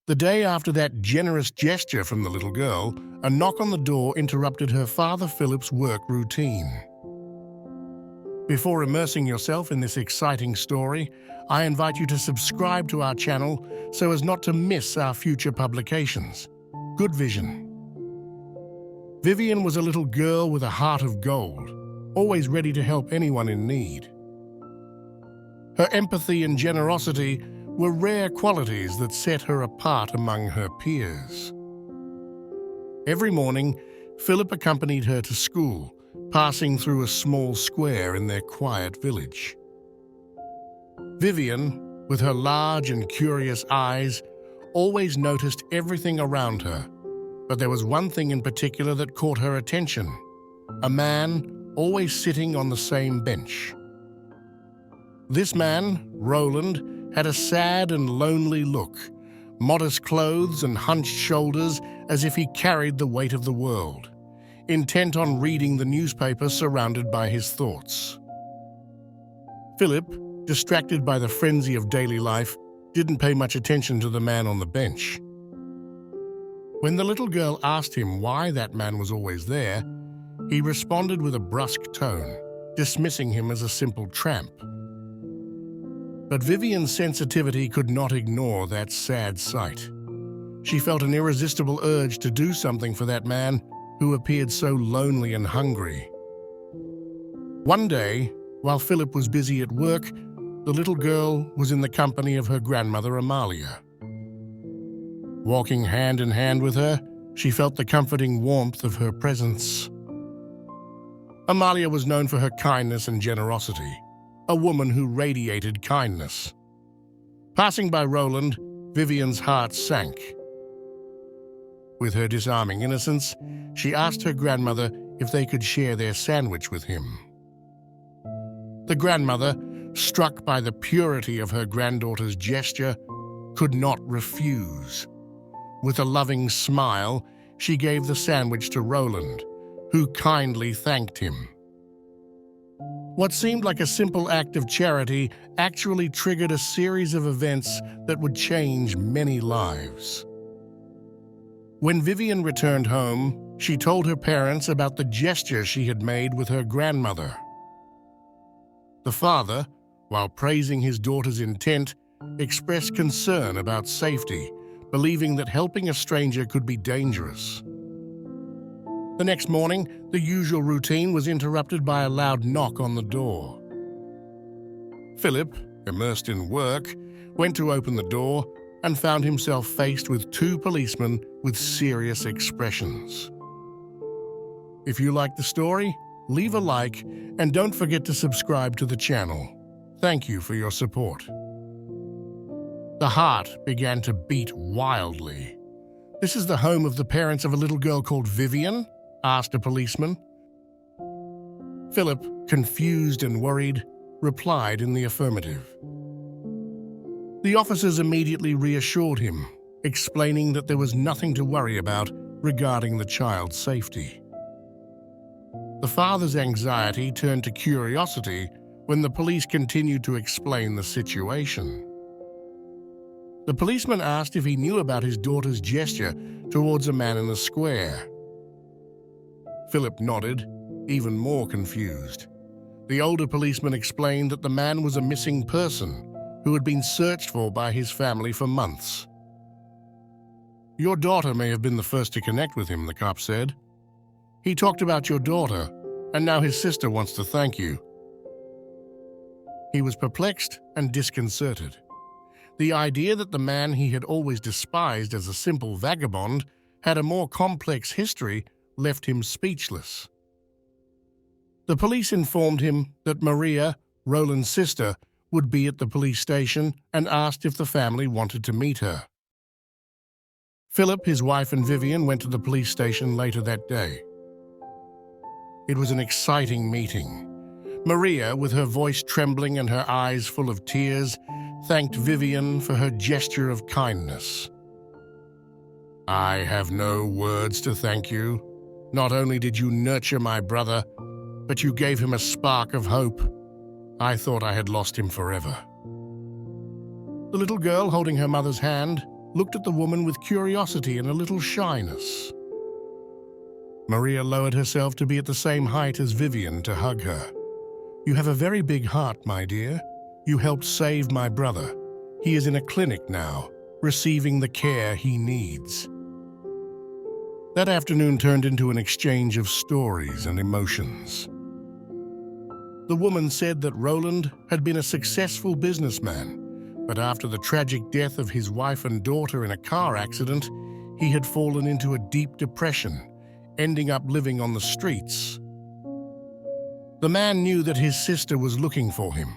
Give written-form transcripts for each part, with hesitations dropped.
The day after that generous gesture from the little girl, a knock on the door interrupted her father Philip's work routine. Before immersing yourself in this exciting story, I invite you to subscribe to our channel so as not to miss our future publications. Good vision. Vivian was a little girl with a heart of gold, always ready to help anyone in need. Her empathy and generosity were rare qualities that set her apart among her peers. Every morning, Philip accompanied her to school, passing through a small square in their quiet village. Vivian, with her large and curious eyes, always noticed everything around her, but there was one thing in particular that caught her attention: a man always sitting on the same bench. This man, Roland, had a sad and lonely look, modest clothes and hunched shoulders as if he carried the weight of the world, intent on reading the newspaper surrounded by his thoughts. Philip, distracted by the frenzy of daily life, didn't pay much attention to the man on the bench. When the little girl asked him why that man was always there, he responded with a brusque tone, dismissing him as a simple tramp. But Vivian's sensitivity could not ignore that sad sight. She felt an irresistible urge to do something for that man who appeared so lonely and hungry. One day, while Philip was busy at work, the little girl was in the company of her grandmother, Amalia. Walking hand in hand with her, she felt the comforting warmth of her presence. Amalia was known for her kindness and generosity, a woman who radiated kindness. Passing by Roland, Vivian's heart sank. With her disarming innocence, she asked her grandmother if they could share their sandwich with him. The grandmother, struck by the purity of her granddaughter's gesture, could not refuse. With a loving smile, she gave the sandwich to Roland, who kindly thanked him. What seemed like a simple act of charity actually triggered a series of events that would change many lives. When Vivian returned home, she told her parents about the gesture she had made with her grandmother. The father, while praising his daughter's intent, expressed concern about safety, believing that helping a stranger could be dangerous. The next morning, the usual routine was interrupted by a loud knock on the door. Philip, immersed in work, went to open the door and found himself faced with two policemen with serious expressions. If you like the story, leave a like and don't forget to subscribe to the channel. Thank you for your support. The heart began to beat wildly. "This is the home of the parents of a little girl called Vivian?" asked a policeman. Philip, confused and worried, replied in the affirmative. The officers immediately reassured him, explaining that there was nothing to worry about regarding the child's safety. The father's anxiety turned to curiosity when the police continued to explain the situation. The policeman asked if he knew about his daughter's gesture towards a man in the square. Philip nodded, even more confused. The older policeman explained that the man was a missing person who had been searched for by his family for months. "Your daughter may have been the first to connect with him," the cop said. "He talked about your daughter, and now his sister wants to thank you." He was perplexed and disconcerted. The idea that the man he had always despised as a simple vagabond had a more complex history left him speechless. The police informed him that Maria, Roland's sister, would be at the police station and asked if the family wanted to meet her. Philip, his wife, and Vivian went to the police station later that day. It was an exciting meeting. Maria, with her voice trembling and her eyes full of tears, thanked Vivian for her gesture of kindness. "I have no words to thank you. Not only did you nurture my brother, but you gave him a spark of hope. I thought I had lost him forever." The little girl, holding her mother's hand, looked at the woman with curiosity and a little shyness. Maria lowered herself to be at the same height as Vivian to hug her. "You have a very big heart, my dear. You helped save my brother. He is in a clinic now, receiving the care he needs." That afternoon turned into an exchange of stories and emotions. The woman said that Roland had been a successful businessman, but after the tragic death of his wife and daughter in a car accident, he had fallen into a deep depression, ending up living on the streets. The man knew that his sister was looking for him,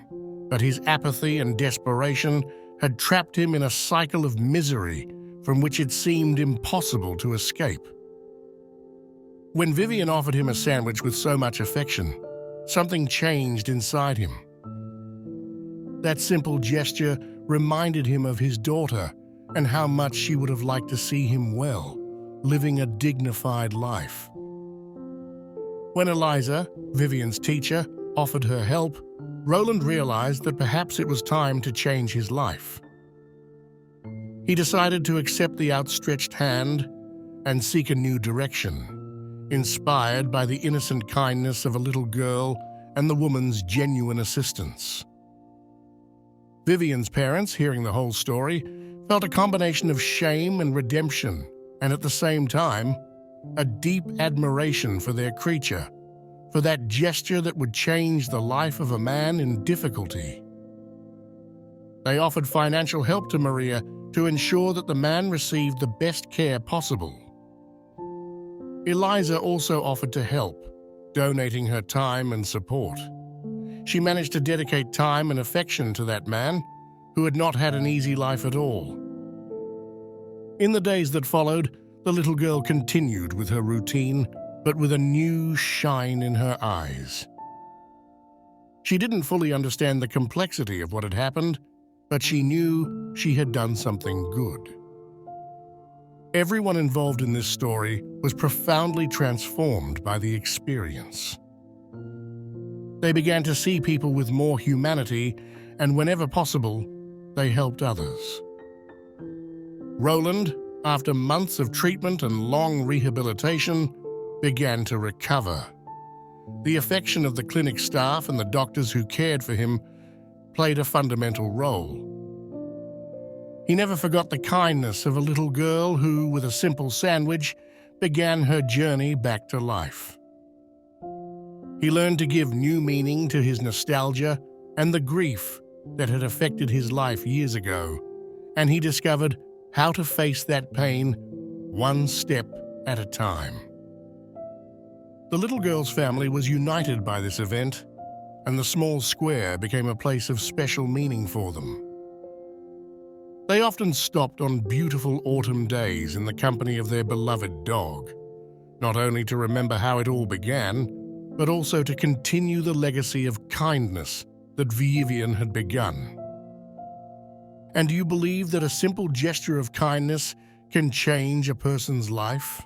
but his apathy and desperation had trapped him in a cycle of misery from which it seemed impossible to escape. When Vivian offered him a sandwich with so much affection, something changed inside him. That simple gesture reminded him of his daughter and how much she would have liked to see him well, living a dignified life. When Eliza, Vivian's teacher, offered her help, Roland realized that perhaps it was time to change his life. He decided to accept the outstretched hand and seek a new direction, inspired by the innocent kindness of a little girl and the woman's genuine assistance. Vivian's parents, hearing the whole story, felt a combination of shame and redemption, and at the same time, a deep admiration for their creature, for that gesture that would change the life of a man in difficulty. They offered financial help to Maria to ensure that the man received the best care possible. Eliza also offered to help, donating her time and support. She managed to dedicate time and affection to that man, who had not had an easy life at all. In the days that followed, the little girl continued with her routine, but with a new shine in her eyes. She didn't fully understand the complexity of what had happened, but she knew she had done something good. Everyone involved in this story was profoundly transformed by the experience. They began to see people with more humanity, and whenever possible, they helped others. Roland, after months of treatment and long rehabilitation, began to recover. The affection of the clinic staff and the doctors who cared for him played a fundamental role. He never forgot the kindness of a little girl who, with a simple sandwich, began her journey back to life. He learned to give new meaning to his nostalgia and the grief that had affected his life years ago, and he discovered how to face that pain one step at a time. The little girl's family was united by this event, and the small square became a place of special meaning for them. They often stopped on beautiful autumn days in the company of their beloved dog, not only to remember how it all began, but also to continue the legacy of kindness that Vivian had begun. And do you believe that a simple gesture of kindness can change a person's life?